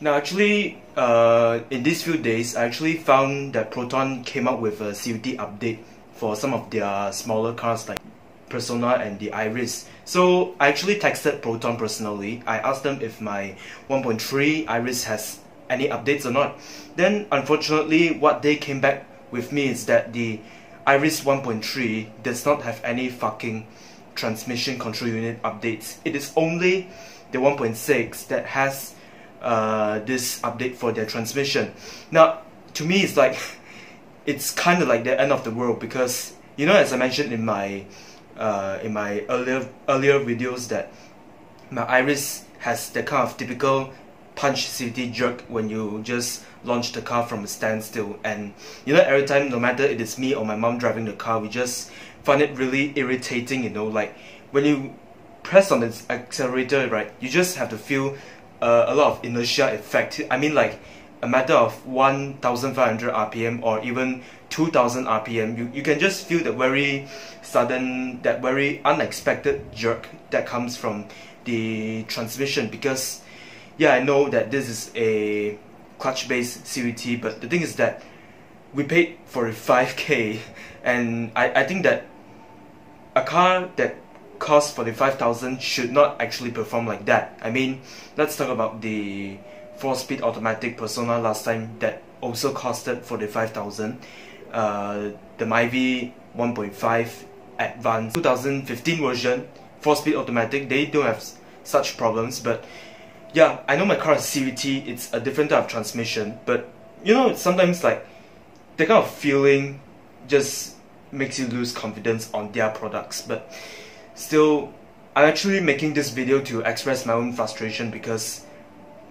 Now actually, in these few days, I actually found that Proton came out with a CVT update for some of their smaller cars like Persona and the Iriz. So I actually texted Proton personally. I asked them if my 1.3 Iriz has any updates or not. Then unfortunately, what they came back with me is that the Iriz 1.3 does not have any fucking transmission control unit updates. It is only the 1.6 that has this update for their transmission. Now, to me, it's like it's kind of like the end of the world because, you know, as I mentioned in my earlier videos, that my Iriz has the kind of typical punch CVT jerk when you just launch the car from a standstill, and you know, every time, no matter it is me or my mom driving the car, we just find it really irritating. You know, like when you press on the accelerator, right, you just have to feel a lot of inertia effect. I mean, like a matter of 1,500 RPM or even 2,000 RPM, you can just feel the very sudden, that very unexpected jerk that comes from the transmission. Because yeah, I know that this is a clutch-based CVT, but the thing is that we paid for a 5K, and I think that a car that costs 45,000 should not actually perform like that. I mean, let's talk about the 4-speed automatic Persona last time that also costed 45,000. The Myvi 1.5 Advanced 2015 version, 4-speed automatic, they don't have such problems. But yeah, I know my car is CVT, it's a different type of transmission, but you know, sometimes like that kind of feeling just makes you lose confidence on their products. But still, I'm actually making this video to express my own frustration because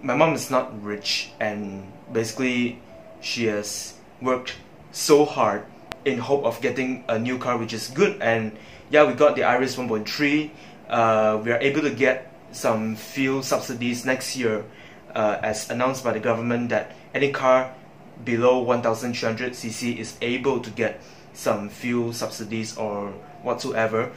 my mom is not rich, and basically she has worked so hard in hope of getting a new car which is good. And yeah, we got the Iriz 1.3. We are able to get some fuel subsidies next year, as announced by the government, that any car below 1,300cc is able to get some fuel subsidies or whatsoever.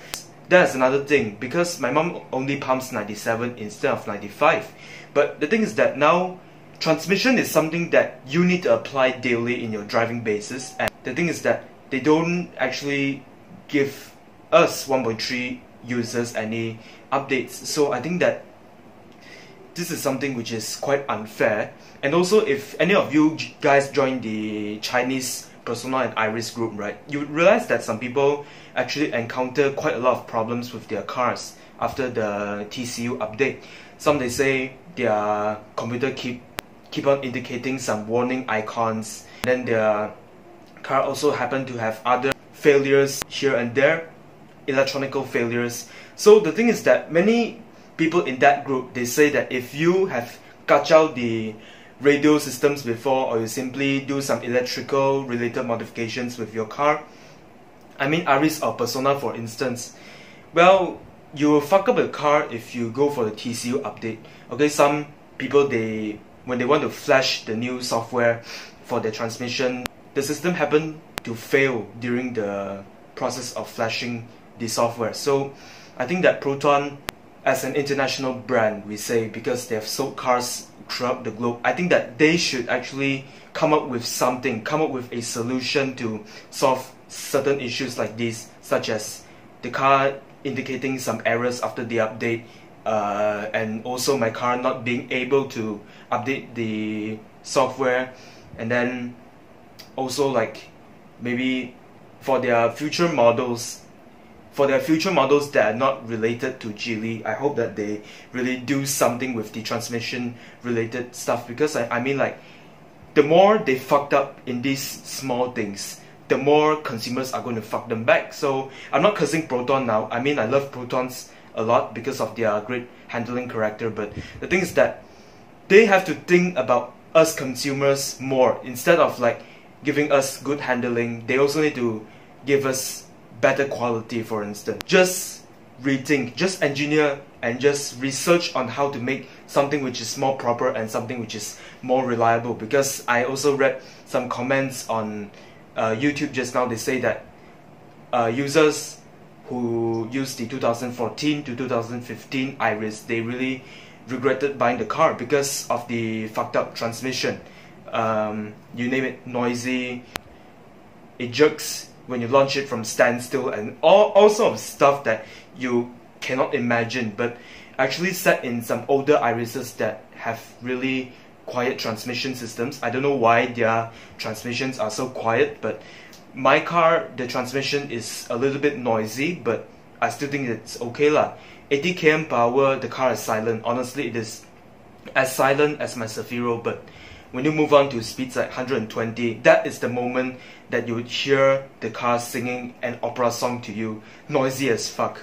That's another thing, because my mom only pumps 97 instead of 95. But the thing is that now transmission is something that you need to apply daily in your driving basis, and the thing is that they don't actually give us 1.3 users any updates. So I think that this is something which is quite unfair. And also, if any of you guys join the Chinese Persona and Iriz group, right, you would realize that some people actually encounter quite a lot of problems with their cars after the TCU update. Some, they say their computer keep on indicating some warning icons. Then their car also happen to have other failures here and there, electronical failures. So the thing is that many people in that group, they say that if you have kacau the radio systems before, or you simply do some electrical related modifications with your car, I mean Iriz or Persona for instance, well, you will fuck up your car if you go for the TCU update. Okay, some people, when they want to flash the new software for their transmission, the system happen to fail during the process of flashing the software. So I think that Proton, as an international brand, we say, because they have sold cars throughout the globe, I think that they should actually come up with something, come up with a solution to solve certain issues like this, such as the car indicating some errors after the update, and also my car not being able to update the software. And then also, like, maybe for their future models, that are not related to Geely, I hope that they really do something with the transmission related stuff. Because I mean, like, the more they fucked up in these small things, the more consumers are going to fuck them back. So I'm not cursing Proton now. I mean, I love Protons a lot because of their great handling character, but the thing is that they have to think about us consumers more. Instead of like giving us good handling, they also need to give us better quality. For instance, just rethink, just engineer, and just research on how to make something which is more proper and something which is more reliable. Because I also read some comments on YouTube just now. They say that users who use the 2014 to 2015 Iriz, they really regretted buying the car because of the fucked up transmission. You name it, noisy, it jerks when you launch it from standstill, and all sort of stuff that you cannot imagine, but actually set in some older Irises that have really quiet transmission systems. I don't know why their transmissions are so quiet, but my car, the transmission is a little bit noisy, but I still think it's okay lah. 80 km per hour, the car is silent. Honestly, it is as silent as my Zafiro, but when you move on to speeds like 120, that is the moment that you would hear the car singing an opera song to you, noisy as fuck.